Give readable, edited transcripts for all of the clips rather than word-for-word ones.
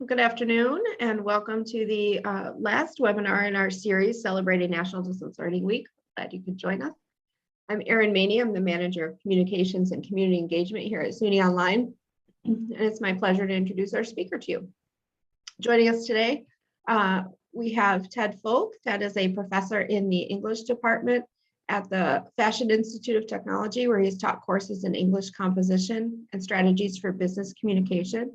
Good afternoon and welcome to the last webinar in our series celebrating National Distance Learning Week. Glad you could join us. I'm Erin Maney. I'm the Manager of Communications and Community Engagement here at SUNY Online. And it's my pleasure to introduce our speaker to you. Joining us today, we have Ted Folke. Ted is a professor in the English department at the Fashion Institute of Technology, where he's taught courses in English composition and strategies for business communication.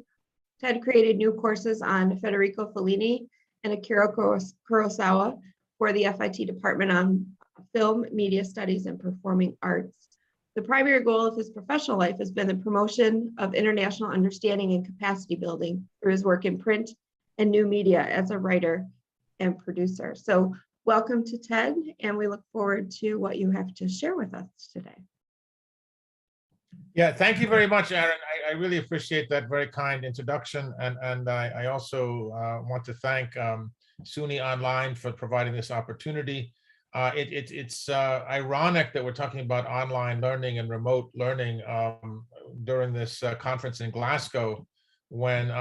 Ted created new courses on Federico Fellini and Akira Kurosawa for the FIT Department on Film, Media Studies, and Performing Arts. The primary goal of his professional life has been the promotion of international understanding and capacity building through his work in print and new media as a writer and producer. So welcome to Ted, and we look forward to what you have to share with us today. Yeah, thank you very much, Erin. I really appreciate that very kind introduction. And I also want to thank SUNY Online for providing this opportunity. It's ironic that we're talking about online learning and remote learning during this conference in Glasgow, when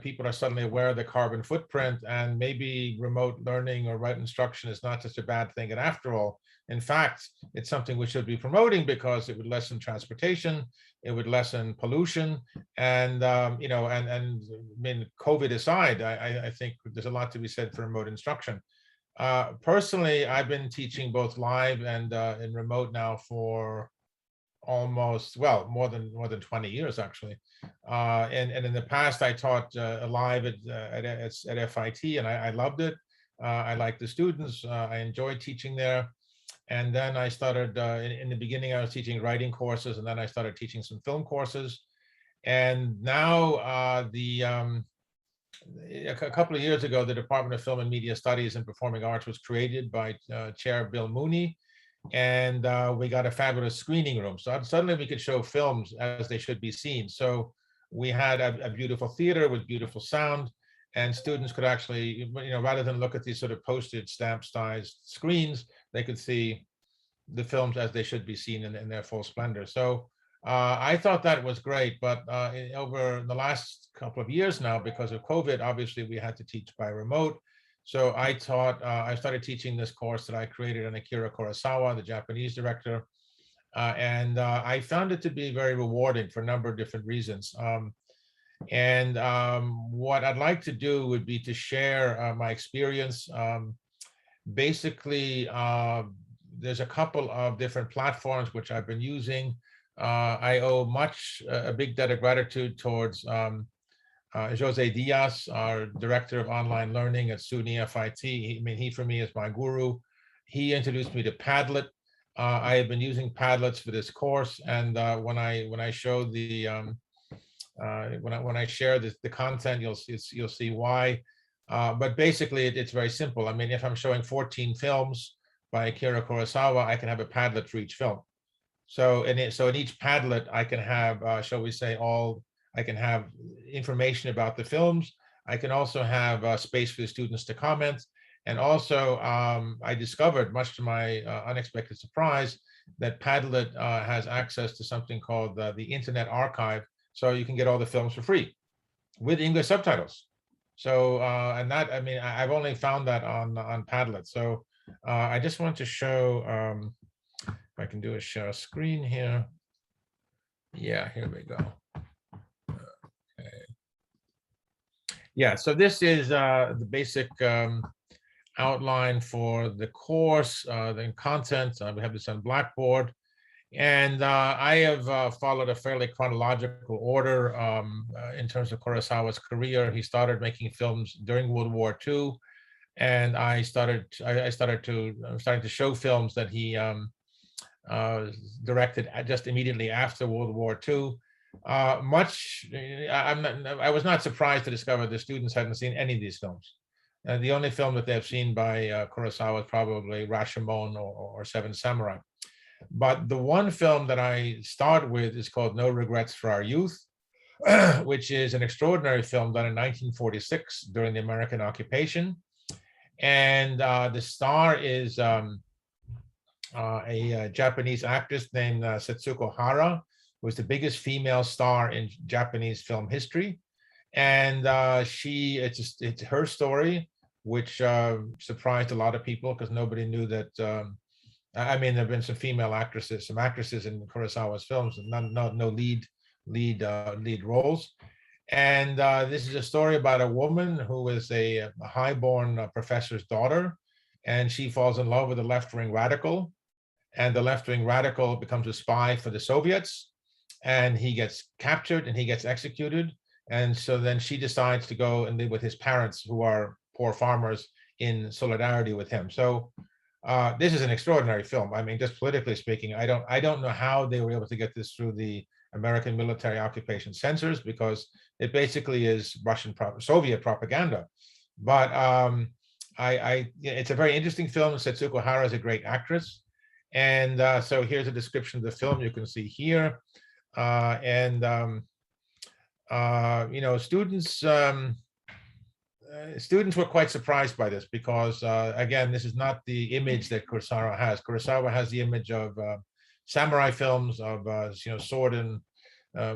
people are suddenly aware of the carbon footprint, and maybe remote learning or remote instruction is not such a bad thing. And after all, in fact, it's something we should be promoting because it would lessen transportation, it would lessen pollution, and I mean, COVID aside, I think there's a lot to be said for remote instruction. Personally, I've been teaching both live and in remote now for almost, well, more than 20 years actually, and in the past I taught live at FIT, and I loved it. I liked the students. I enjoyed teaching there. And then I started, in the beginning, I was teaching writing courses, and then I started teaching some film courses. And now, a couple of years ago, the Department of Film and Media Studies and Performing Arts was created by Chair Bill Mooney, and we got a fabulous screening room. So suddenly we could show films as they should be seen. So we had a beautiful theater with beautiful sound, and students could actually, rather than look at these sort of postage stamp sized screens, they could see the films as they should be seen in their full splendor. So I thought that was great, but over the last couple of years now, because of COVID, obviously we had to teach by remote. So I started teaching this course that I created on Akira Kurosawa, the Japanese director, and I found it to be very rewarding for a number of different reasons. What I'd like to do would be to share my experience. Basically, there's a couple of different platforms which I've been using. I owe a big debt of gratitude towards Jose Diaz, our director of online learning at SUNY FIT. He for me is my guru. He introduced me to PADLET. I have been using PADLETs for this course, and when I show the when I share the content, you'll see why. But basically, it's very simple. I mean, if I'm showing 14 films by Akira Kurosawa, I can have a Padlet for each film. So in each Padlet, I can have, shall we say, I can have information about the films. I can also have space for the students to comment. And also, I discovered, much to my unexpected surprise, that Padlet has access to something called the Internet Archive. So you can get all the films for free with English subtitles. So, and that, I mean, I've only found that on Padlet. So I just want to show, if I can do a share screen here. Yeah, here we go. Okay. Yeah, so this is the basic outline for the course, the content. We have this on Blackboard. And I have followed a fairly chronological order in terms of Kurosawa's career. He started making films during World War II, and I started to show films that he directed just immediately after World War II. I was not surprised to discover the students hadn't seen any of these films. The only film that they've seen by Kurosawa is probably Rashomon or Seven Samurai. But the one film that I start with is called No Regrets for Our Youth, which is an extraordinary film done in 1946 during the American occupation. And the star is a Japanese actress named Setsuko Hara, who was the biggest female star in Japanese film history. And it's her story, which surprised a lot of people because nobody knew that. I mean, there have been some female actresses, some actresses in Kurosawa's films, and no lead roles. And this is a story about a woman who is a highborn professor's daughter, and she falls in love with a left-wing radical, and the left-wing radical becomes a spy for the Soviets, and he gets captured and he gets executed. And so then she decides to go and live with his parents, who are poor farmers, in solidarity with him. So this is an extraordinary film. I mean, just politically speaking, I don't know how they were able to get this through the American military occupation censors, because it basically is Soviet propaganda. But it's a very interesting film. Setsuko Hara is a great actress. And so here's a description of the film you can see here. You know, students were quite surprised by this because, again, this is not the image that Kurosawa has. Kurosawa has the image of samurai films, of you know, sword and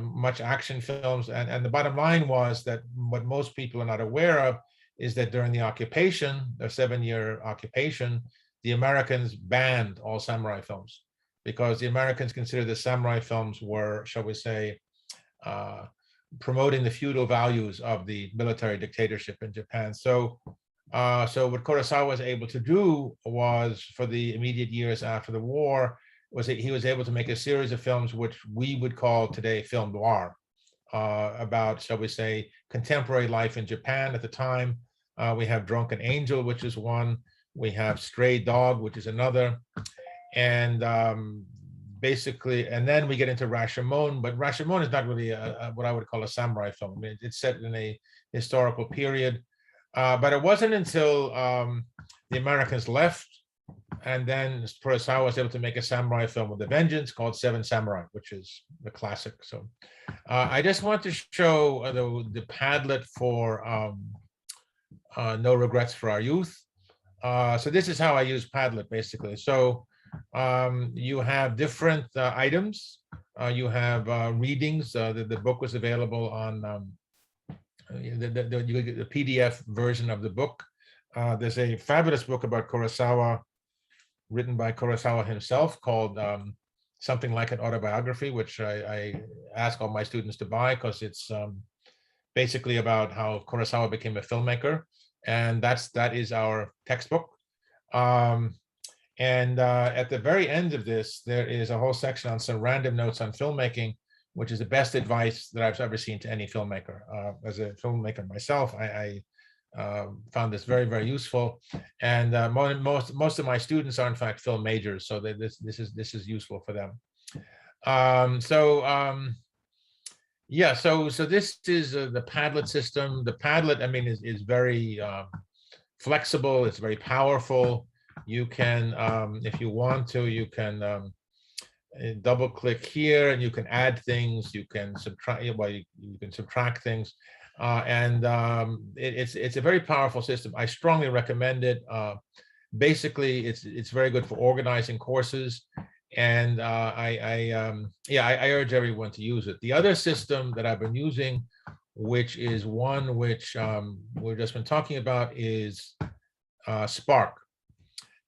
much action films. And the bottom line was that what most people are not aware of is that during the occupation, the 7-year occupation, the Americans banned all samurai films because the Americans considered the samurai films were, shall we say, promoting the feudal values of the military dictatorship in Japan. So what Kurosawa was able to do was, for the immediate years after the war, was that he was able to make a series of films which we would call today film noir, about, shall we say, contemporary life in Japan at the time. We have Drunken Angel, which is one. We have Stray Dog, which is another. And basically, and then we get into Rashomon, but Rashomon is not really what I would call a samurai film. I mean, it's set in a historical period, but it wasn't until the Americans left, and then Kurosawa was able to make a samurai film with a vengeance called Seven Samurai, which is the classic. So I just want to show the Padlet for No Regrets for Our Youth. So this is how I use Padlet, basically. So you have different items. You have readings. The book was available on the PDF version of the book. There's a fabulous book about Kurosawa, written by Kurosawa himself, called Something Like an Autobiography, which I ask all my students to buy because it's basically about how Kurosawa became a filmmaker, and that is our textbook. And at the very end of this, there is a whole section on some random notes on filmmaking, which is the best advice that I've ever seen to any filmmaker. As a filmmaker myself, I found this very, very useful. And most of my students are in fact film majors, so this is useful for them. Yeah, so this is the Padlet system. The Padlet, I mean, is very flexible. It's very powerful. You can, if you want to, you can double click here and you can add things. You can subtract, well, you can subtract things. It's a very powerful system. I strongly recommend it. Basically, it's very good for organizing courses. And I urge everyone to use it. The other system that I've been using, which is one which we've just been talking about, is Spark.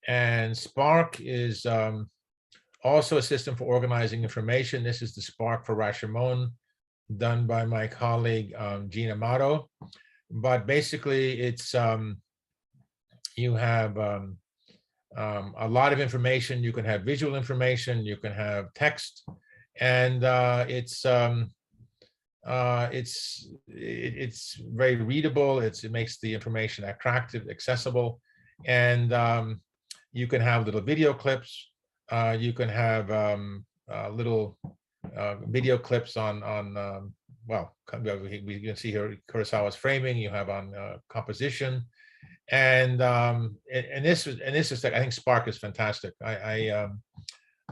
And Spark is also a system for organizing information. This is the Spark for Rashomon, done by my colleague Gina Amato. But basically, it's you have a lot of information. You can have visual information, you can have text, and it's very readable. It makes the information attractive, accessible, and you can have little video clips. You can have little video clips on well, we can see here Kurosawa's framing. You have on composition. And this is I think Spark is fantastic. And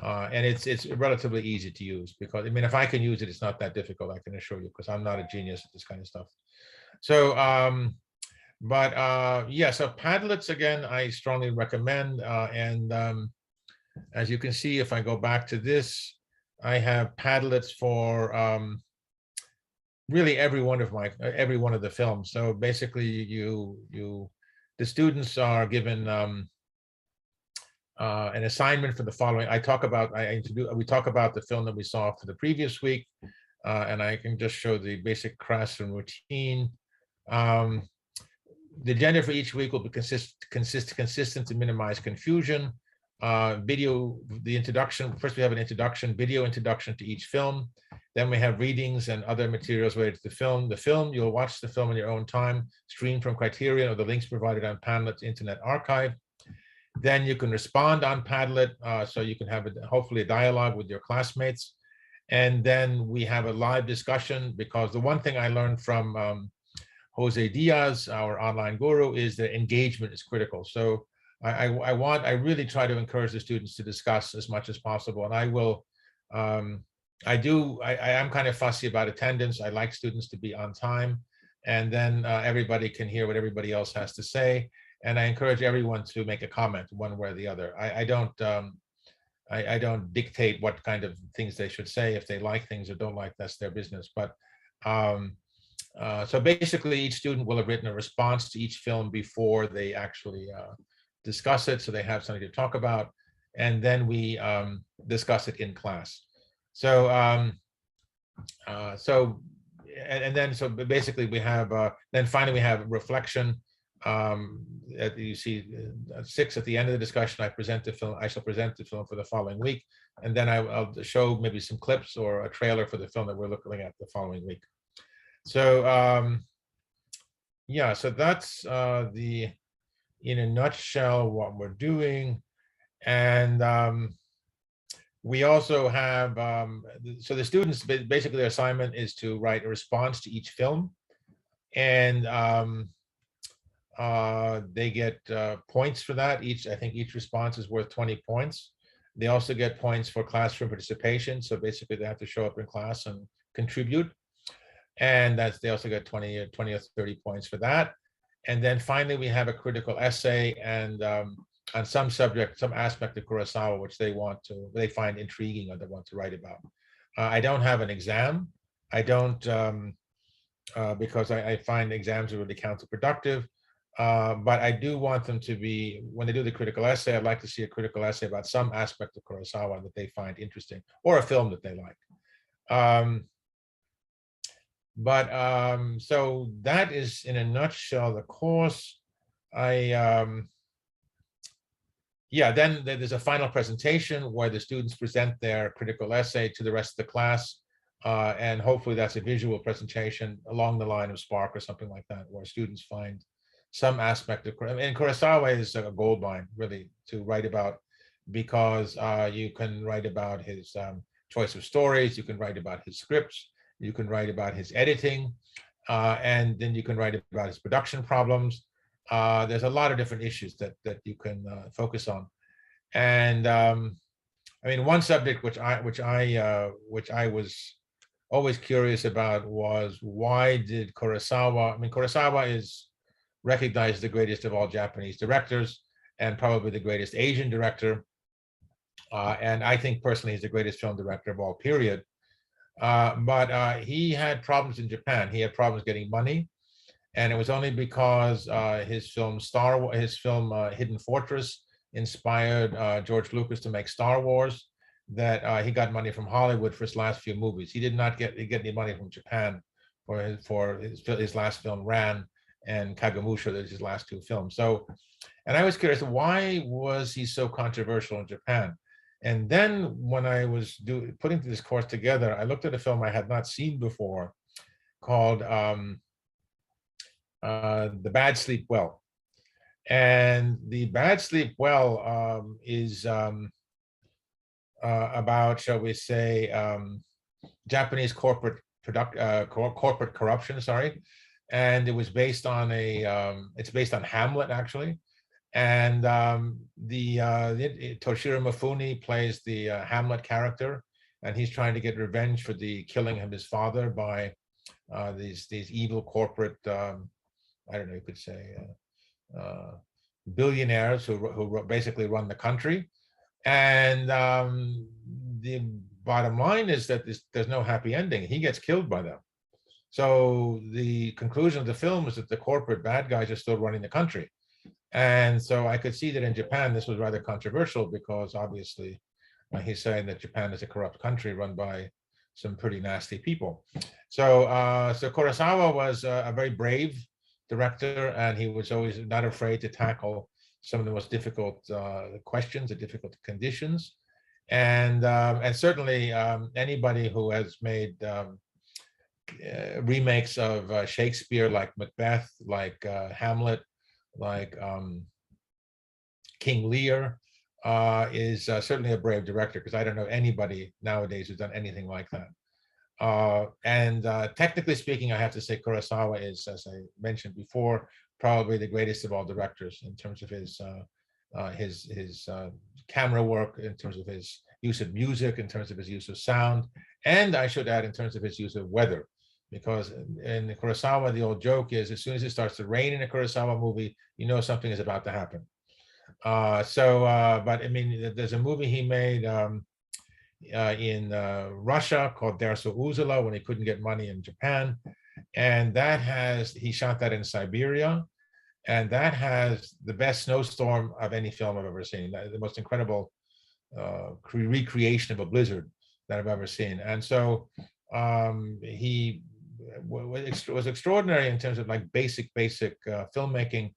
it's relatively easy to use, because I mean, if I can use it, it's not that difficult, I can assure you, because I'm not a genius at this kind of stuff. So yeah, so Padlets, again, I strongly recommend. As you can see, if I go back to this, I have Padlets for really every one of the films. So basically, the students are given an assignment for the following. We talk about the film that we saw for the previous week, and I can just show the basic classroom routine. The agenda for each week will be consistent to minimize confusion. The introduction. First, we have an introduction, video introduction to each film. Then we have readings and other materials related to the film. You'll watch the film in your own time, streamed from Criterion or the links provided on Padlet's Internet Archive. Then you can respond on Padlet, so you can have hopefully a dialogue with your classmates. And then we have a live discussion, because the one thing I learned from Jose Diaz, our online guru, is that engagement is critical. So I really try to encourage the students to discuss as much as possible. And I will, I am kind of fussy about attendance. I like students to be on time, and then everybody can hear what everybody else has to say. And I encourage everyone to make a comment one way or the other. I don't dictate what kind of things they should say. If they like things or don't like, that's their business. But so basically, each student will have written a response to each film before they actually discuss it, so they have something to talk about, and then we discuss it in class. So so basically we have then finally we have reflection. You see 6 at the end of the discussion. I shall present the film for the following week, and then I'll show maybe some clips or a trailer for the film that we're looking at the following week. So yeah, so that's in a nutshell what we're doing. And we also have so the students, basically their assignment is to write a response to each film, and they get points for that. I think each response is worth 20 points. They also get points for classroom participation. So basically they have to show up in class and contribute. And they also get 20 or 30 points for that. And then finally, we have a critical essay and on some subject, some aspect of Kurosawa, which they find intriguing or they want to write about. I don't have an exam. I don't, because I find exams are really counterproductive. But I do want them to be, when they do the critical essay, I'd like to see a critical essay about some aspect of Kurosawa that they find interesting, or a film that they like. So that is in a nutshell the course. Yeah, then there's a final presentation where the students present their critical essay to the rest of the class. And hopefully that's a visual presentation along the line of Spark or something like that, where students find some aspect of, and Kurosawa is a gold mine really to write about, because you can write about his choice of stories, you can write about his scripts, you can write about his editing, and then you can write about his production problems. There's a lot of different issues that you can focus on. And I mean, one subject which I was always curious about was, why did Kurosawa, I mean, Kurosawa is recognized the greatest of all Japanese directors and probably the greatest Asian director. And I think personally he's the greatest film director of all period. But he had problems in Japan. He had problems getting money. And it was only because his film Hidden Fortress inspired George Lucas to make Star Wars, that he got money from Hollywood for his last few movies. He did not get any money from Japan for his last film, Ran, and Kagemusha, that is his last 2 films. So, and I was curious, why was he so controversial in Japan? And then when I was putting this course together, I looked at a film I had not seen before called The Bad Sleep Well. And The Bad Sleep Well is about, shall we say, Japanese corporate corruption, sorry. And it was based on it's based on Hamlet, actually. And Toshiro Mifune plays the Hamlet character, and he's trying to get revenge for the killing of his father by these evil corporate, I don't know, you could say, billionaires who basically run the country. And the bottom line is that there's no happy ending. He gets killed by them. So the conclusion of the film was that the corporate bad guys are still running the country. And so I could see that in Japan, this was rather controversial because obviously he's saying that Japan is a corrupt country run by some pretty nasty people. So, so Kurosawa was a very brave director, and he was always not afraid to tackle some of the most difficult questions, the difficult conditions. And certainly anybody who has made remakes of Shakespeare, like Macbeth, like Hamlet, like King Lear, is certainly a brave director, because I don't know anybody nowadays who's done anything like that. Technically speaking, I have to say Kurosawa is, as I mentioned before, probably the greatest of all directors in terms of his camera work, in terms of his use of music, in terms of his use of sound, and I should add in terms of his use of weather. Because in Kurosawa, the old joke is, as soon as it starts to rain in a Kurosawa movie, you know something is about to happen. But I mean, there's a movie he made in Russia called Derso Uzala, when he couldn't get money in Japan, and he shot that in Siberia, and that has the best snowstorm of any film I've ever seen. The most incredible recreation of a blizzard that I've ever seen. And so he was extraordinary in terms of like basic filmmaking,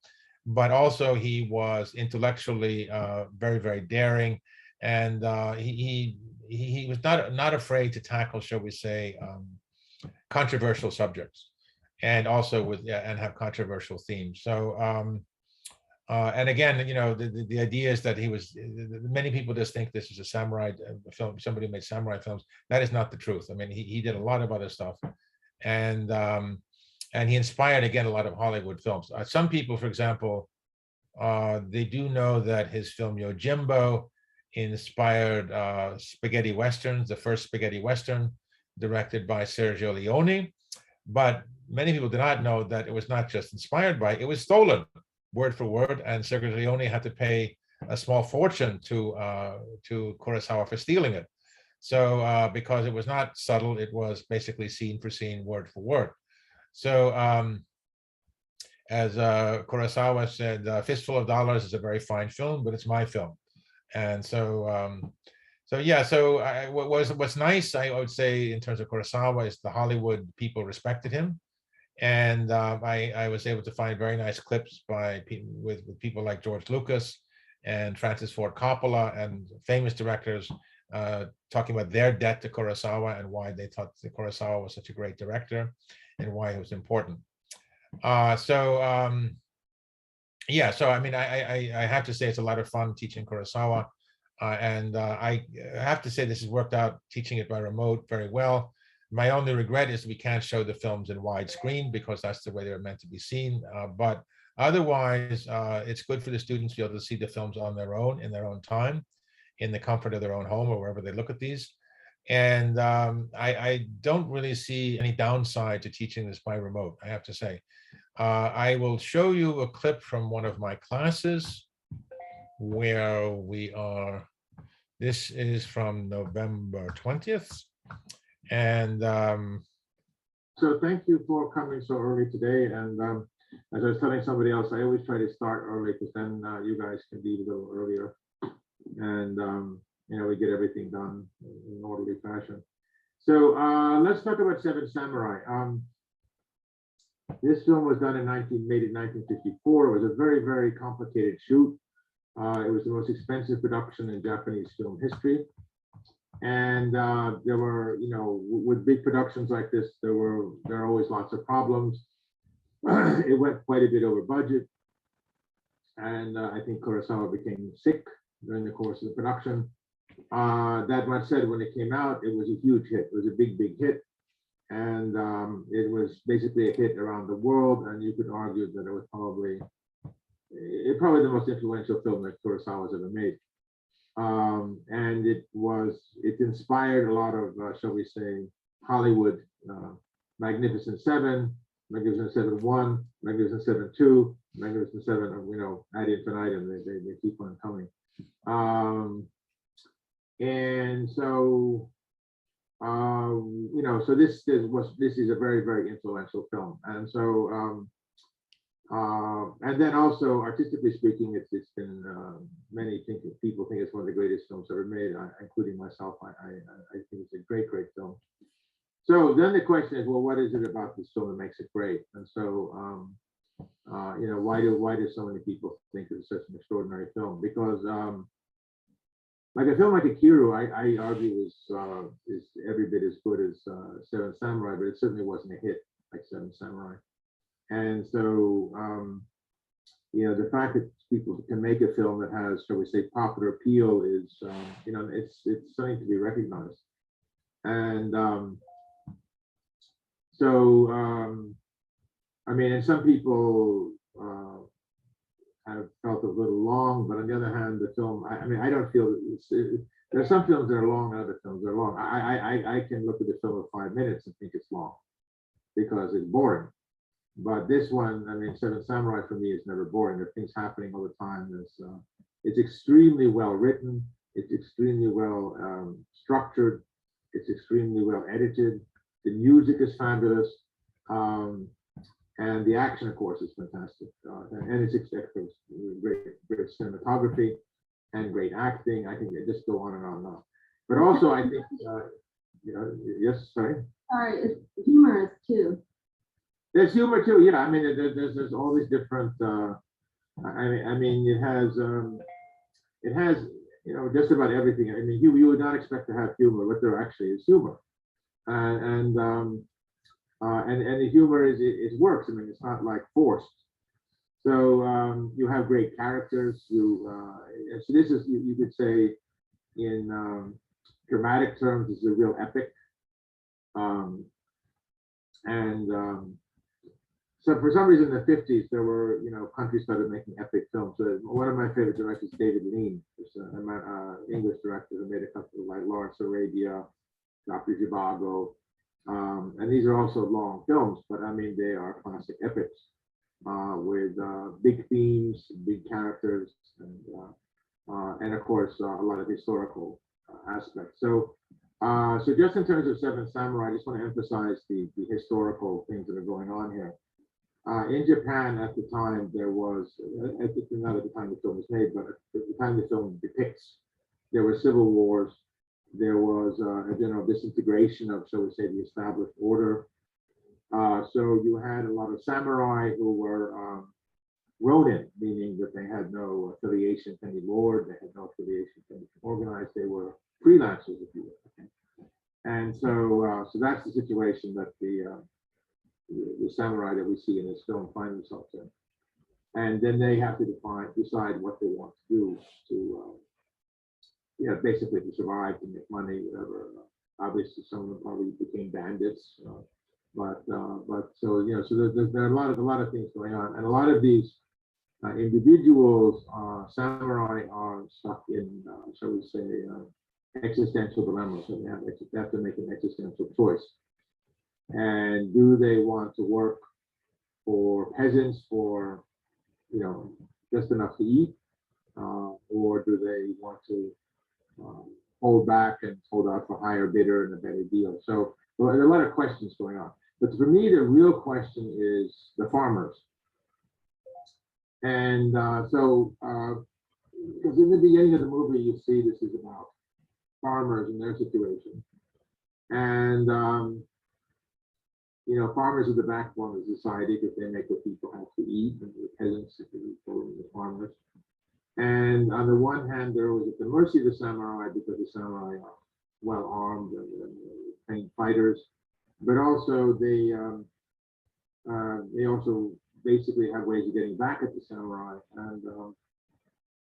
but also he was intellectually very, very daring, and he was not afraid to tackle, shall we say, controversial subjects, and also and have controversial themes. So and again, you know, the idea is that many people just think this is a samurai film, somebody made samurai films. That is not the truth. I mean, he did a lot of other stuff, and he inspired, again, a lot of Hollywood films. Some people, for example, they do know that his film Yojimbo inspired spaghetti westerns, the first spaghetti western directed by Sergio Leone. But many people do not know that it was not just inspired by, it was stolen word for word, and Sergio Leone had to pay a small fortune to Kurosawa for stealing it. So because it was not subtle, it was basically scene for scene, word for word. So as Kurosawa said, Fistful of Dollars is a very fine film, but it's my film. And so yeah, so what's nice, I would say, in terms of Kurosawa, is the Hollywood people respected him. And I was able to find very nice clips with people like George Lucas and Francis Ford Coppola and famous directors talking about their debt to Kurosawa and why they thought that Kurosawa was such a great director and why he was important. Yeah, so I mean, I have to say it's a lot of fun teaching Kurosawa, and I have to say this has worked out, teaching it by remote, very well. My only regret is we can't show the films in widescreen, because that's the way they're meant to be seen. But otherwise, it's good for the students to be able to see the films on their own, in their own time, in the comfort of their own home or wherever they look at these. And I don't really see any downside to teaching this by remote, I have to say. I will show you a clip from one of my classes where we are. This is from November 20th. And so thank you for coming so early today. And as I was telling somebody else, I always try to start early, because then you guys can be a little earlier, and you know, we get everything done in an orderly fashion. So let's talk about Seven Samurai. This film was done made in 1954. It was a very, very complicated shoot. It was the most expensive production in Japanese film history. And there were, you know, with big productions like this, there are always lots of problems. It went quite a bit over budget. And I think Kurosawa became sick during the course of the production. That much said, when it came out, it was a huge hit. It was a big, big hit. And it was basically a hit around the world. And you could argue that it was probably the most influential film that Kurosawa's ever made. And it inspired a lot of, shall we say, Hollywood, Magnificent Seven, Magnificent Seven 1, Magnificent Seven 2, Magnificent Seven, you know, ad infinitum. They keep on coming. And so you know, so this is a very, very influential film. And so, and then also artistically speaking, it's been people think it's one of the greatest films ever made, including myself. I think it's a great, great film. So then the question is, well, what is it about this film that makes it great? And so, you know, why do so many people think it's such an extraordinary film? Because like a film like Akiru, I argue is every bit as good as Seven Samurai, but it certainly wasn't a hit like Seven Samurai. And so, you know, the fact that people can make a film that has, shall we say, popular appeal is, you know, it's something to be recognized. And so, I mean, and some people have felt a little long, but on the other hand, the film, I mean, I don't feel there are some films that are long, and other films that are long. I can look at the film of 5 minutes and think it's long because it's boring. But this one, I mean, Seven Samurai for me is never boring. There are things happening all the time. It's extremely well written. It's extremely well structured. It's extremely well edited. The music is fabulous. And the action, of course, is fantastic. And it's great cinematography and great acting. I think they just go on and on and on. But also, I think, you know, yes, sorry? Sorry, it's humorous too. There's humor too, yeah. I mean, there's all these different. I mean, it has, you know, just about everything. I mean, you would not expect to have humor, but there actually is humor, and the humor it works. I mean, it's not like forced. So you have great characters. So this is you could say in dramatic terms, this is a real epic. So for some reason in the 50s, there were, you know, countries started making epic films. So one of my favorite directors, David Lean, is an English director who made a couple like Lawrence Arabia, Dr. Zhivago. And these are also long films, but I mean, they are classic epics with big themes, big characters, and of course, a lot of historical aspects. So just in terms of Seven Samurai, I just want to emphasize the historical things that are going on here. In Japan at the time, there was, not at the time the film was made, but at the time the film depicts, there were civil wars, there was a general disintegration of, shall we say, the established order. So you had a lot of samurai who were ronin, meaning that they had no affiliation to any lord, they had no affiliation to anything organized, they were freelancers, if you will. Okay? And so, so that's the situation that the samurai that we see in this film find themselves in. And then they have to decide what they want to do to, you know, basically to survive, to make money, whatever. Obviously, some of them probably became bandits, but so, you know, so there are a lot of things going on, and a lot of these individuals, samurai, are stuck in, shall we say, existential dilemmas. So they have to make an existential choice. And do they want to work for peasants for, you know, just enough to eat, or do they want to hold back and hold out for higher bidder and a better deal? So well, there are a lot of questions going on. But for me, the real question is the farmers. And because in the beginning of the movie, you see this is about farmers and their situation. And you know, farmers are the backbone of society because they make what people have to eat, and the peasants, the farmers. And on the one hand, they're always at the mercy of the samurai because the samurai are well armed and trained fighters, but also they also basically have ways of getting back at the samurai. And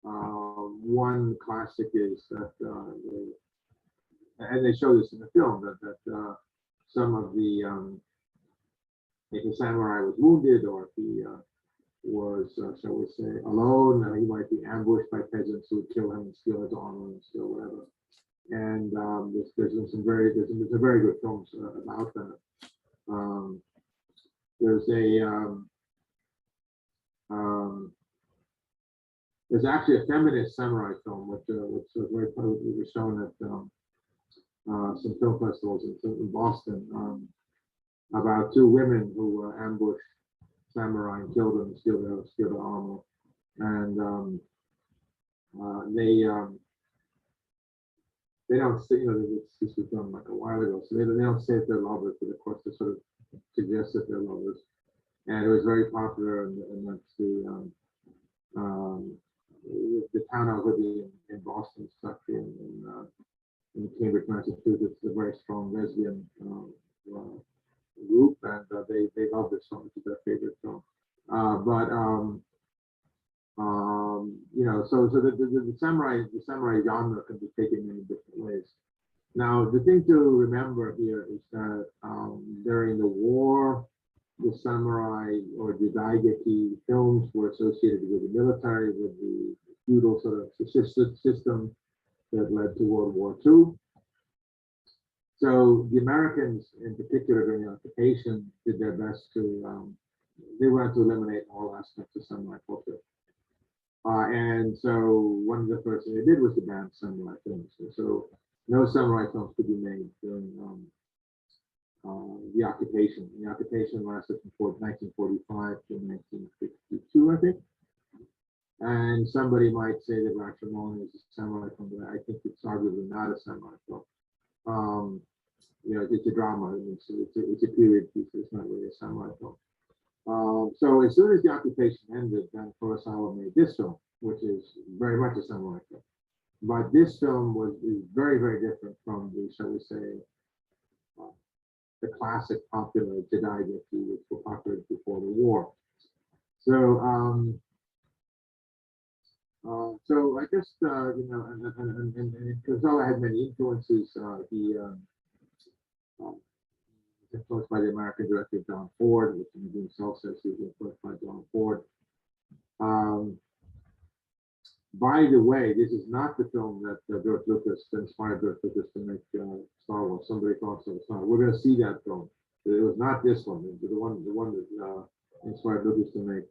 one classic is that, and they show this in the film, that some of the if a samurai was wounded, or if he was, shall we say, alone, he might be ambushed by peasants who would kill him and steal his armor and steal whatever. And there's a very good films about that. There's actually a feminist samurai film which was very publicly shown at some film festivals in Boston, about two women who ambushed samurai and killed them, steal their armor, and they don't say, this was done like a while ago, so they don't say if they're lovers, but of course they sort of suggest that they're lovers, and it was very popular, and that's the town I was living in Boston, it's actually in Cambridge, Massachusetts, a very strong lesbian group, and they love this song. It's their favorite song. So the samurai genre can be taken many different ways. Now, the thing to remember here is that during the war, the samurai or the daigeki films were associated with the military, with the feudal sort of system that led to World War II. So the Americans, in particular during the occupation, did their best to, they wanted to eliminate all aspects of samurai culture. And so one of the first things they did was to ban samurai films. So no samurai films could be made during the occupation. The occupation lasted from 1945 to 1952, I think. And somebody might say that Rashomon is a samurai film, but I think it's arguably not a samurai film. It's a drama. It's a period piece. It's not really a samurai film. So as soon as the occupation ended, then Kurosawa made this film, which is very much a samurai film. But this film is very, very different from the, shall we say, the classic popular Jedi-Geki, which were popular before the war. So, so I guess and Kurosawa had many influences. He influenced by the American director John Ford, which himself says he was influenced by John Ford. By the way, this is not the film that George Lucas inspired George Lucas to make Star Wars. Somebody thought so. We're going to see that film. It was not this one. The one that inspired Lucas to make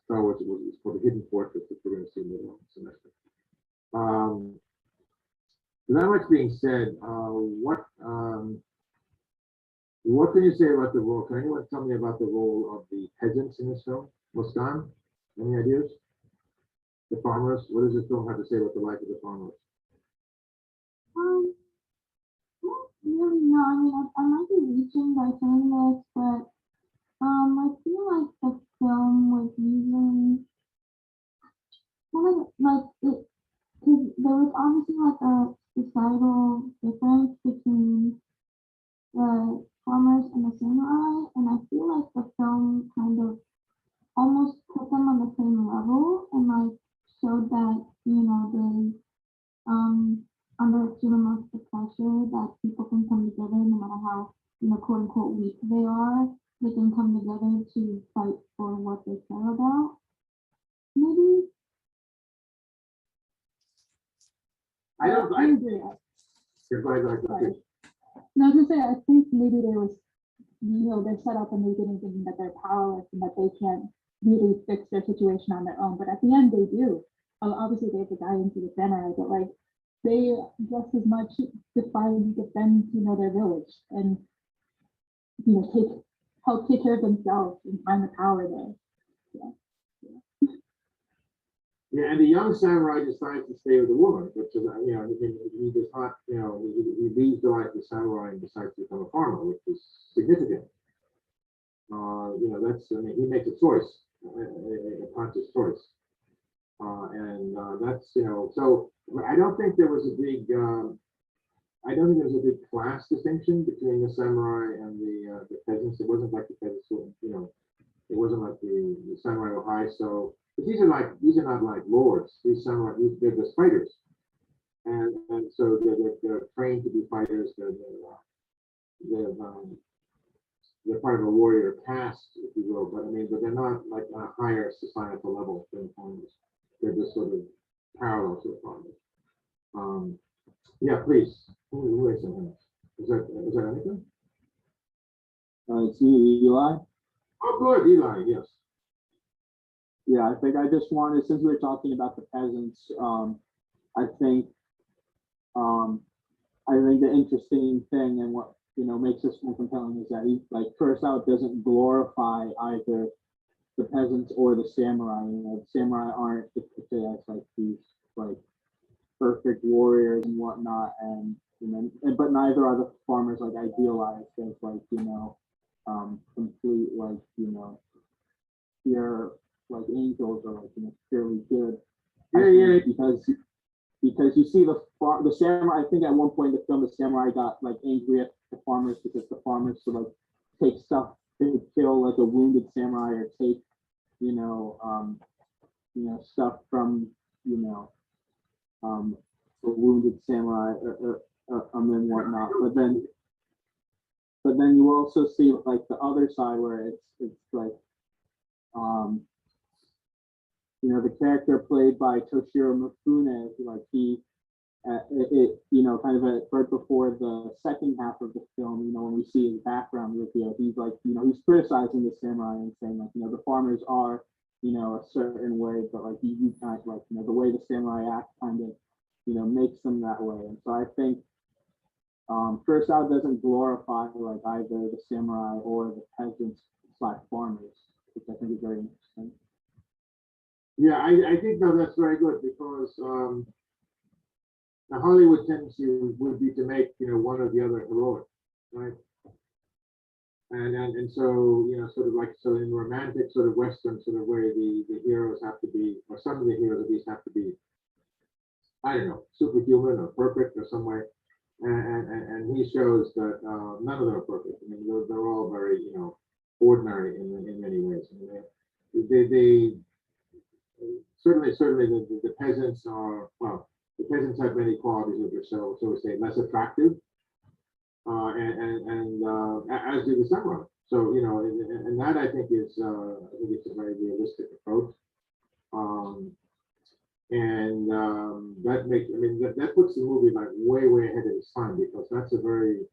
Star Wars was called The Hidden Fortress, which we're going to see in the semester. That much being said, what can you say about the role? Can anyone tell me about the role of the peasants in this film? Muskan, any ideas? The farmers. What does this film have to say about the life of the farmers? Not really, no. I mean, I might be reaching by saying this, but I feel like the film was using kind of like it, because there was obviously like a societal difference between the farmers and the samurai, and I feel like the film kind of almost put them on the same level and like showed that, they under extreme amounts of pressure that people can come together no matter how, quote unquote weak they are, they can come together to fight for what they care about. Maybe. I don't. I agree. Go ahead. No, I was gonna say, I think maybe there was, they're set up in the beginning thinking that they're powerless and that they can't really fix their situation on their own. But at the end, they do. Obviously, they have the guidance of the Jedi, but like they just as much defend, their village and help take care of themselves and find the power there. Yeah, and the young samurai decides to stay with the woman, which is, he does not, he leaves the life of samurai and decides to become a farmer, which is significant. He makes a choice, a conscious choice. That's, so I don't think there was a big, class distinction between the samurai and the peasants. It wasn't like the peasants, it wasn't like the samurai were high. So, but these are not like lords. These samurai, they're just fighters, and so they're trained to be fighters. They're part of a warrior caste, if you will. But they're not like on a higher societal level than farmers. They're just sort of parallel to the farmers. Yeah, please. Who is something else? Is that anything? It's me, Eli. Oh, good, Eli. Yes. Yeah, I think I just wanted, since we were talking about the peasants, I think I think the interesting thing and what, you know, makes this more compelling is that he, like, Kurosawa doesn't glorify either the peasants or the samurai. You know, the samurai aren't depicted as like these like perfect warriors and whatnot, and you know, but neither are the farmers like idealized as like, you know, complete like, you know, pure like angels or like, you know, purely good. Yeah, Because you see the samurai. I think at one point in the film, the samurai got like angry at the farmers because the farmers would like take stuff, they would kill like a wounded samurai or take, you know, stuff from, you know, a wounded samurai and whatnot. But then you also see like the other side where it's like, you know, the character played by Toshiro Mifune, like he, you know, kind of right before the second half of the film, you know, when we see his background reveal, he's like, you know, he's criticizing the samurai and saying like, you know, the farmers are, you know, a certain way, but like you kind of like, you know, the way the samurai act kind of, you know, makes them that way. And so I think Kurosawa doesn't glorify like either the samurai or the peasants / farmers, which I think is very interesting. yeah, I think though that's very good because the Hollywood tendency would be to make, you know, one or the other heroic, right? And so, you know, sort of like, so in romantic sort of Western sort of way, the heroes have to be, or some of the heroes at least have to be, I don't know, superhuman or perfect or some way. And he shows that none of them are perfect. I mean, they're all very, you know, ordinary in many ways. I mean, they certainly the peasants are, well, the peasants have many qualities which are so to say less attractive, as do the samurai. So, you know, and that I think is I think it's a very realistic approach. That makes, I mean, that puts the movie like way ahead of its time, because that's a very,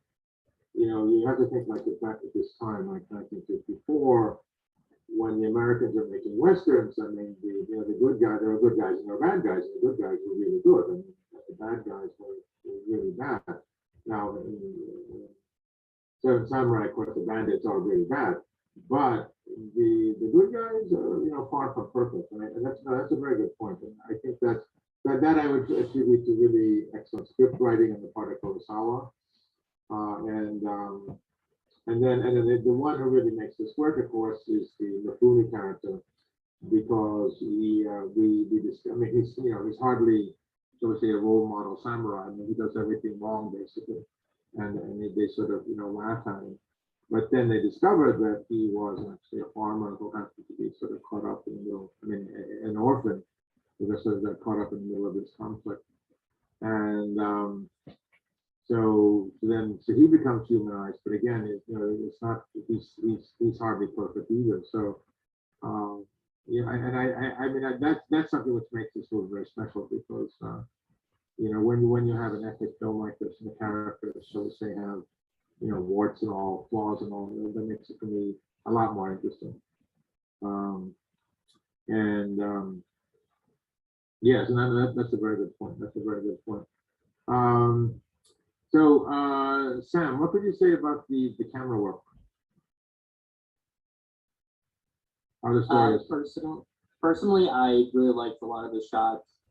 you know, you have to think like back at this time, like 1954, when the Americans are making westerns. I mean, you know, the good guys, there were good guys and there were bad guys, and the good guys were really good, and the bad guys were really bad. Now, in Seven Samurai, of course, the bandits are really bad, but the good guys are, you know, far from perfect, and that's a very good point. And I think that I would attribute to really excellent script writing on the part of Kurosawa, and then the one who really makes this work, of course, is the Mifune character, because I mean, he's, you know, he's hardly, so to say, a role model samurai. I mean, he does everything wrong basically, and they sort of, you know, laugh at him. But then they discovered that he was actually a farmer who happened to be sort of caught up in the middle. I mean, an orphan who just sort of got caught up in the middle of this conflict, and so he becomes humanized. But again, you know, it's not, he's hardly perfect either. So yeah, and I mean, that's something which makes this movie very special, because you know, when you have an epic film like this and the characters, so to say, have, you know, warts and all, flaws and all, that makes it for me a lot more interesting. Yes, and that's a very good point. That's a very good point. So Sam, what could you say about the camera work? How the story is? Personally, I really liked a lot of the shots.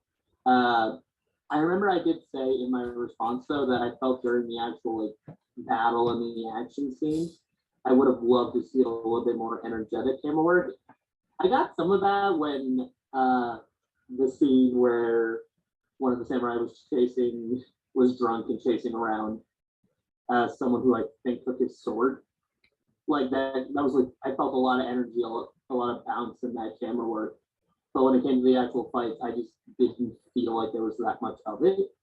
I remember I did say in my response though that I felt during the actual like battle and the action scenes, I would have loved to see a little bit more energetic camera work. I got some of that when the scene where one of the samurai was drunk and chasing around someone who I think took his sword. Like that was like, I felt a lot of energy, a lot of bounce in that camera work. But when it came to the actual fights, I just didn't feel like there was that much of it.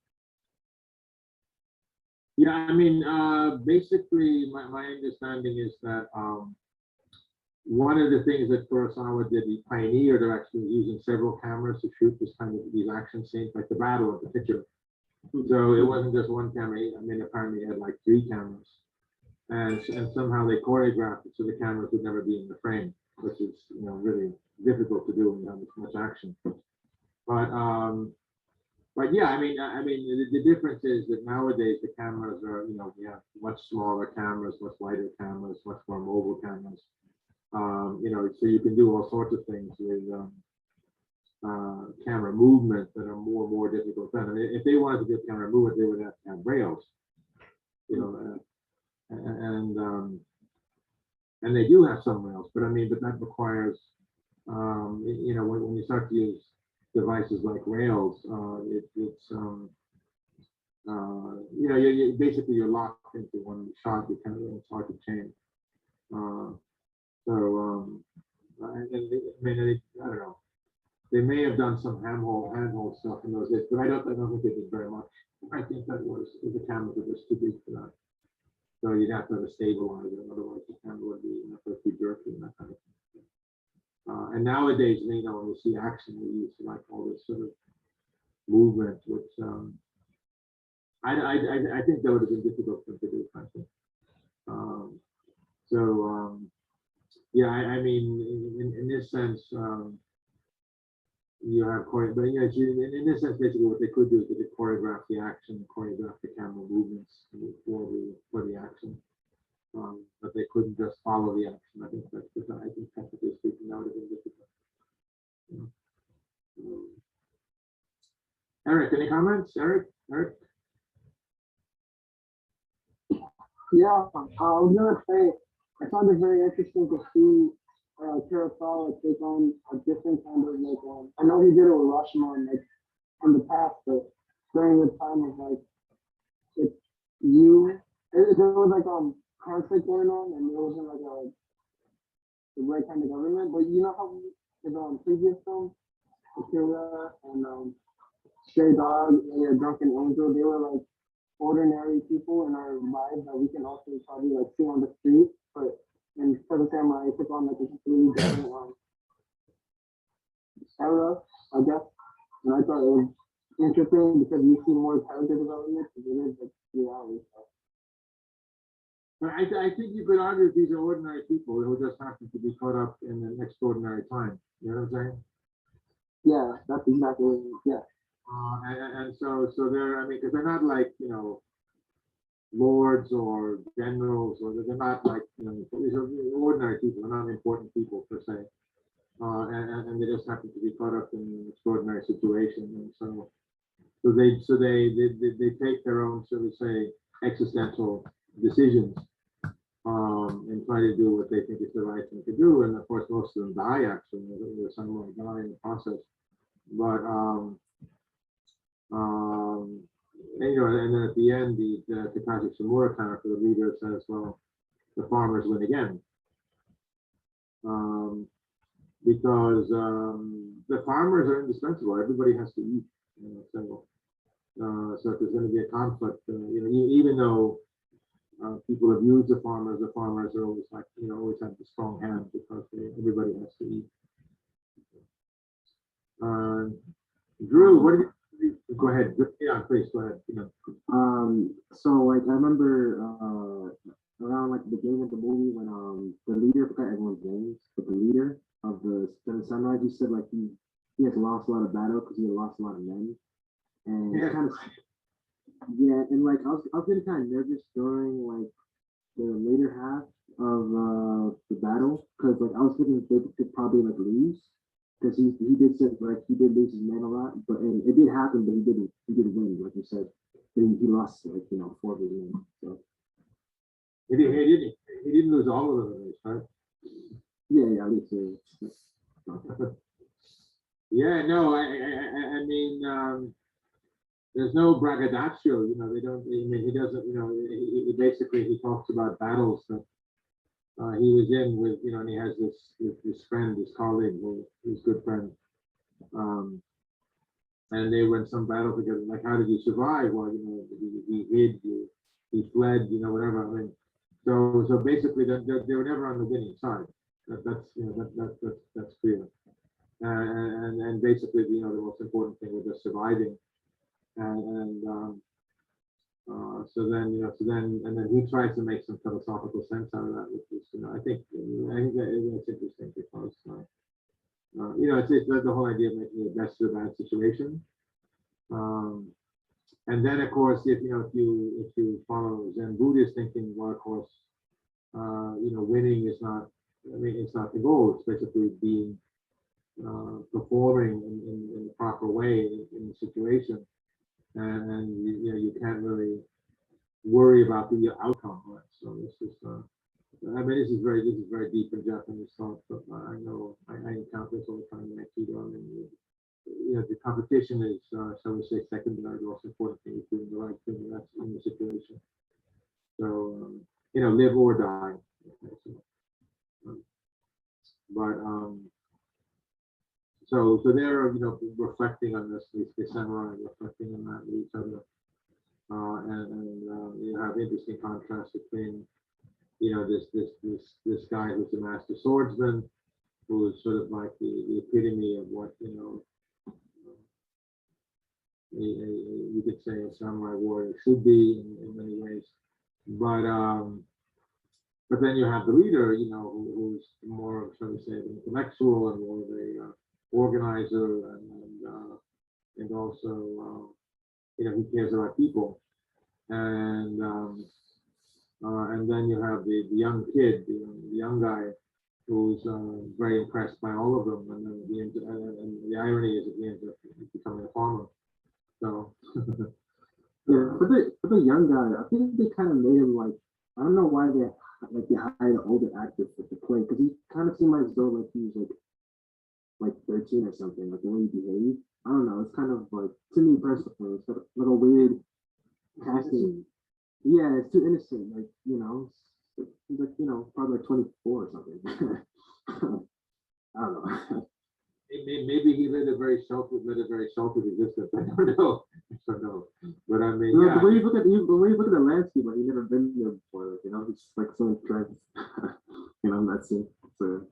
Yeah, I mean, basically, my understanding is that one of the things that Kurosawa did, he pioneered of actually using several cameras to shoot this kind of these action scenes, like the battle in particular. So it wasn't just one camera. I mean, apparently he had like 3 cameras, and somehow they choreographed it so the cameras would never be in the frame, which is, you know, really difficult to do when you have this much action. But But yeah, the difference is that nowadays the cameras are, we have much smaller cameras, much lighter cameras, much more mobile cameras. So you can do all sorts of things with camera movement that are more difficult done. I mean, if they wanted to do camera movement, they would have to have rails, and they do have some rails, but but that requires, when you start to use devices like rails, basically you're locked into one shot. You kind of, it's hard to change. I don't know. They may have done some handhold stuff in those days, but I don't think they did very much. I think that the cameras were just too big for that. So you'd have to have a stabilizer, otherwise the camera would be too jerky and that kind of thing. And nowadays, when you see action, we use like all this sort of movement, which I think that would have been difficult for them to do, frankly. Yeah, in this sense, you have but in this sense, basically what they could do is they could choreograph the action, choreograph the camera movements for the action. But they couldn't just follow the action. I think technically speaking, that would have been difficult. Eric, any comments? Eric? Yeah, I was gonna say, I found it very interesting to see Kurosawa take on a different kind of I know he did it with Rashomon in the past, but during the time of there was conflict going on, and there wasn't the right kind of government. But you know how in previous films, Akira and Stray Dog, and Drunken Angel, they were ordinary people in our lives that we can also probably see on the street, but in Seven Samurai, it took on a completely different era, I guess. And I thought it was interesting because you see more character development because it is reality. But I think you could argue these are ordinary people who just happen to be caught up in an extraordinary time. You know what I'm saying? Yeah, that's exactly what it is. Yeah. And so they're, because they're not lords or generals, or they're not these are ordinary people. They're not important people per se, and they just happen to be caught up in an extraordinary situation, and so they take their own, so to say, existential decisions, and try to do what they think is the right thing to do. And of course, most of them die. Actually, some of them die in the process, but and then at the end, the Takashi Shimura character, the leader, says, "Well, the farmers win again," because the farmers are indispensable. Everybody has to eat. So if there's going to be a conflict, even though people abuse the farmers are always always have the strong hand because everybody has to eat. Drew, what did you? Go ahead. Yeah, please go ahead. So I remember around the beginning of the movie when the leader, I forgot everyone's names, but the leader of the Seven Samurai, he said he has lost a lot of battle because he had lost a lot of men, and Yeah. kind of and I was getting kind of nervous during the later half of the battle because I was thinking they could probably lose. Because he did say he did lose his men a lot, and it did happen, but he did win, like you said. He lost 4 of his men. So He didn't lose all of them, right? yeah, at least Yeah, no, I mean, there's no braggadocio, they don't. He doesn't. He basically he talks about battles that he was in with, and he has this friend, his colleague, his good friend, and they were in some battle together. How did you survive? Well, he hid, he fled, whatever. I mean, so basically, they were never on the winning side. That's clear. And basically, the most important thing was just surviving, and then he tries to make some philosophical sense out of that, which is, I think that's interesting because, it's the whole idea of making the best of a bad situation. And then, of course, if you follow Zen Buddhist thinking, well, of course, winning is not. I mean, it's not the goal. It's basically being performing in the proper way in the situation, and you can't really worry about the outcome. Right? So this is. I mean, this is very deep in Japanese thought, but I know I encounter this all the time in Aikido. I mean, the competition is, shall we say, secondary. The most important thing is doing the right thing. That's in the situation. So, live or die. Okay, so, so they're, reflecting on this. The samurai reflecting on that with each other, and you have interesting contrast between, this guy who's a master swordsman, who is sort of like the epitome of what, you could say a samurai warrior should be in many ways. But then you have the leader, who's more, shall we say, an intellectual and more of a organizer, and also, he cares about people. And then you have the young kid, the young guy, who's very impressed by all of them, and then the irony is that he ends up becoming a farmer. So Yeah, for the young guy, I think they kind of made him like, I don't know why they hired an older actor to play, because he kind of seemed as though like he was like 13 or something, like the way he behaved. I don't know. It's kind of like, to me personally, it's like a weird casting. Yeah, it's too innocent. Like, he's like, probably like 24 or something. I don't know. maybe he led a very sheltered existence. I don't know. But I mean, The way you look at the landscape, like, you've never been there before. It's just like so intense. That scene. So.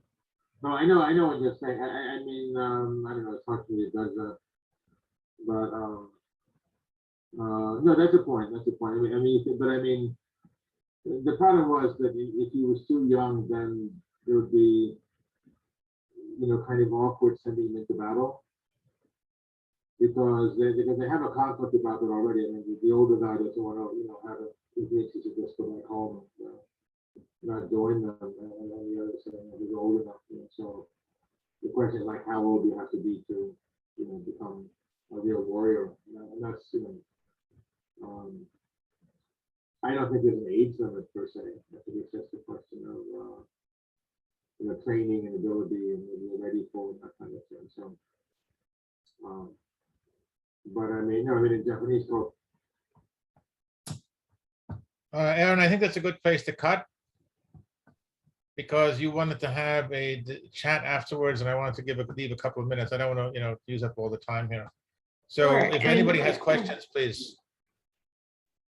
No, I know what you're saying. I mean, I don't know. It's hard for me to judge that, but no, that's a point. That's a point. I mean, the problem was that if he was too young, then it would be, kind of awkward sending him into battle, because they have a conflict about it already. I mean, the older guy doesn't want to, have a, he thinks he should just go back home and not join them, and then the other saying he's old enough. So the question is, like, how old do you have to be to, become a real warrior? And that's, I don't think there's an age limit per se. I think it's just a question of training and ability and when you're ready for that kind of thing. So, but I mean, in Japanese culture. Aaron, I think that's a good place to cut, because you wanted to have a chat afterwards, and I wanted to leave a couple of minutes. I don't want to, use up all the time here. So Sure, if anybody has questions, please.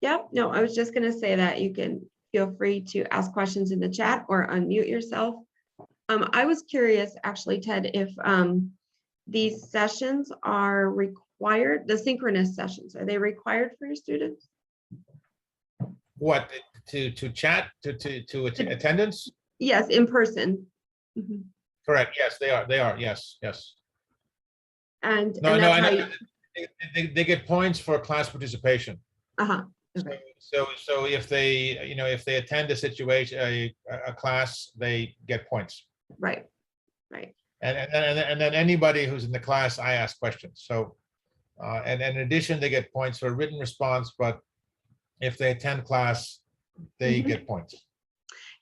Yep, no, I was just going to say that you can feel free to ask questions in the chat or unmute yourself. I was curious, actually, Ted, if these sessions are required, the synchronous sessions, are they required for your students? What, to chat, to attendance? Yes, in person. Mhm. Correct. Yes, they are. Yes. And No, and no, that's how and they get points for class participation. uh-huh. Okay. So if they, if they attend a situation, a class, they get points. Right. And then anybody who's in the class, I ask questions. So, and in addition, they get points for a written response, but if they attend class, they get points.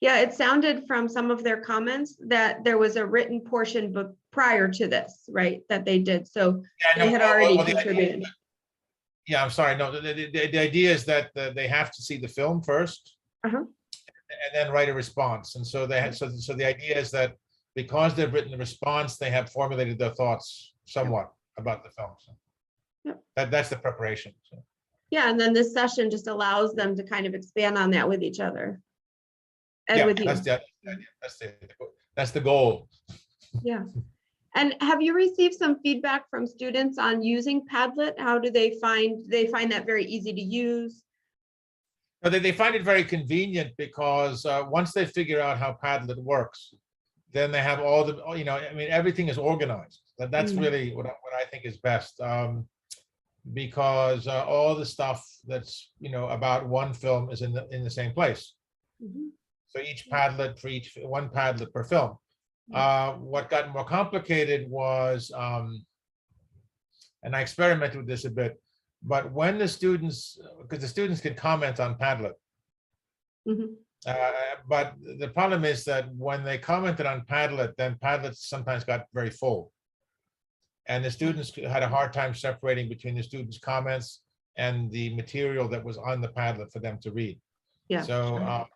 Yeah, it sounded from some of their comments that there was a written portion but prior to this, right, that they did. So they had already contributed. Yeah, I'm sorry. No, the idea is that they have to see the film first, and then write a response. And so they have, so the idea is that because they've written the response, they have formulated their thoughts somewhat about the film. So that's the preparation. So. Yeah, and then this session just allows them to kind of expand on that with each other. And with you. That's the goal. Yeah. And have you received some feedback from students on using Padlet? How do they find that very easy to use? No, they find it very convenient, because once they figure out how Padlet works, then they have all the, everything is organized. That's really what I think is best. because all the stuff that's, about one film is in the same place. Mhm. So each Padlet for one Padlet per film. What got more complicated was, and I experimented with this a bit, but when the students, because the students can comment on Padlet, Mhm. but the problem is that when they commented on Padlet, then Padlet sometimes got very full. And the students had a hard time separating between the students' comments and the material that was on the Padlet for them to read. Yeah. So,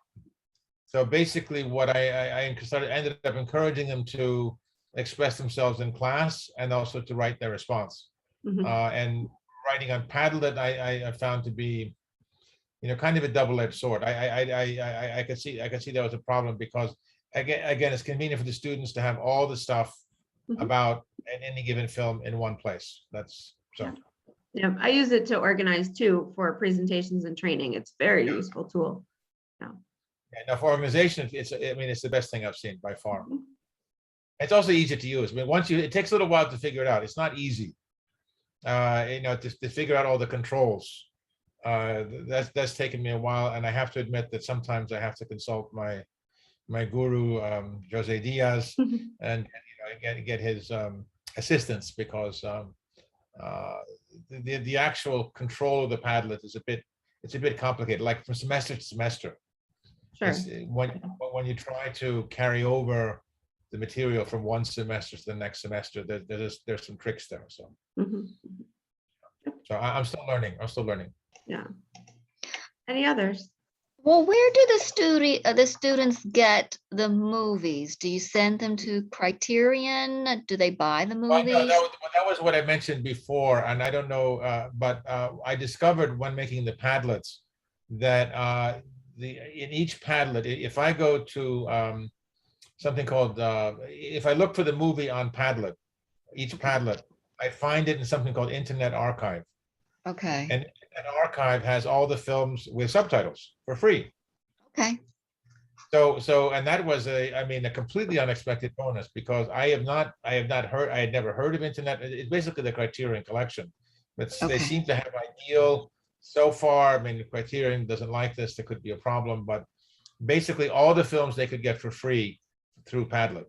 so basically what I ended up encouraging them to express themselves in class and also to write their response. Mhm. And writing on Padlet, I found to be, kind of a double-edged sword. I could see that was a problem because again, it's convenient for the students to have all the stuff Mhm. about any given film in one place. That's so. Yeah, I use it to organize too for presentations and training. It's a very useful tool. Yeah, now for organization, it's the best thing I've seen by far. Mhm. It's also easy to use. I mean, it takes a little while to figure it out. It's not easy, to figure out all the controls. That's taken me a while, and I have to admit that sometimes I have to consult my guru, Jose Diaz, and get his assistance because the actual control of the Padlet is a bit complicated, like from semester to semester. Sure. When you try to carry over the material from one semester to the next semester, there's some tricks there. So, Mhm. so I'm still learning. Yeah. Any others? Well, where do the students get the movies? Do you send them to Criterion? Do they buy the Well, no, movies? that was what I mentioned before, and I don't know, but I discovered when making the Padlets that in each Padlet, if I go to something called, if I look for the movie on Padlet, each Padlet, I find it in something called Internet Archive. Okay. And Internet Archive has all the films with subtitles for free. Okay. And that was a completely unexpected bonus because I had never heard of Internet. It's basically the Criterion collection, but Okay. they seem to have ideal so far. I mean, the Criterion doesn't like this. There could be a problem, but basically all the films they could get for free through Padlet,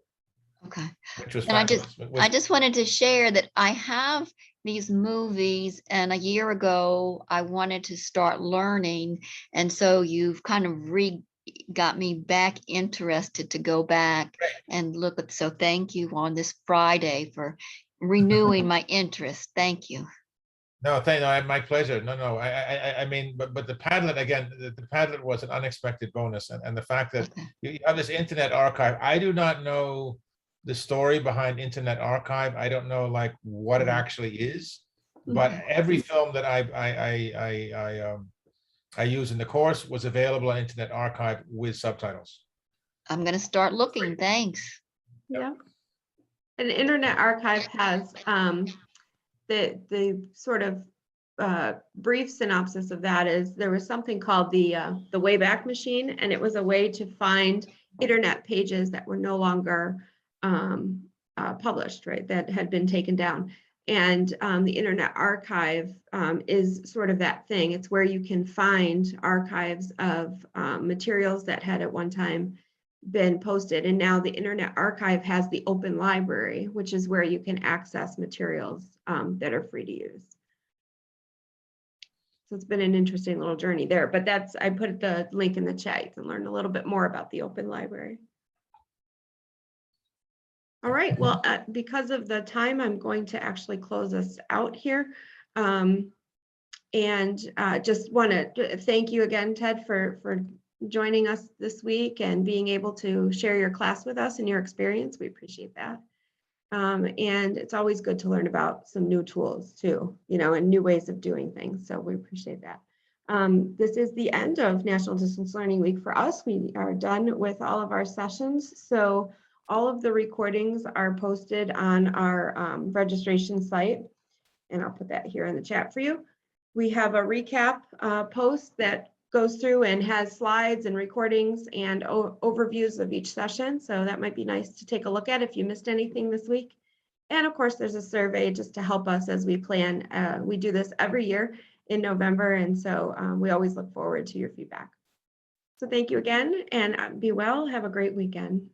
Okay. which was And I fabulous. just wanted to share that I have these movies, and a year ago I wanted to start learning, and so you've kind of got me back interested to go back and look at. So thank you on this Friday for renewing my interest. Thank you. No, my pleasure. No. I mean, but the Padlet again, the Padlet was an unexpected bonus, and the fact that Okay. you have this Internet Archive. I do not know the story behind Internet Archive. I don't know like what it actually is, but Okay. every film that I use in the course was available on Internet Archive with subtitles. I'm going to start looking. Thanks. Yeah. And Internet Archive has the sort of brief synopsis of that is there was something called the Wayback Machine, and it was a way to find internet pages that were no longer published, right, that had been taken down. And the Internet Archive is sort of that thing. It's where you can find archives of materials that had at one time been posted. And now the Internet Archive has the open library, which is where you can access materials that are free to use. So it's been an interesting little journey there, but I put the link in the chat. You can learn a little bit more about the open library. All right, well, because of the time, I'm going to actually close us out here. And just want to thank you again, Ted, for joining us this week and being able to share your class with us and your experience. We appreciate that. And it's always good to learn about some new tools too, and new ways of doing things. So we appreciate that. This is the end of National Distance Learning Week for us. We are done with all of our sessions. So all of the recordings are posted on our registration site. And I'll put that here in the chat for you. We have a recap post that goes through and has slides and recordings and overviews of each session. So that might be nice to take a look at if you missed anything this week. And of course, there's a survey just to help us as we plan. We do this every year in November, and so we always look forward to your feedback. So thank you again, and be well. Have a great weekend.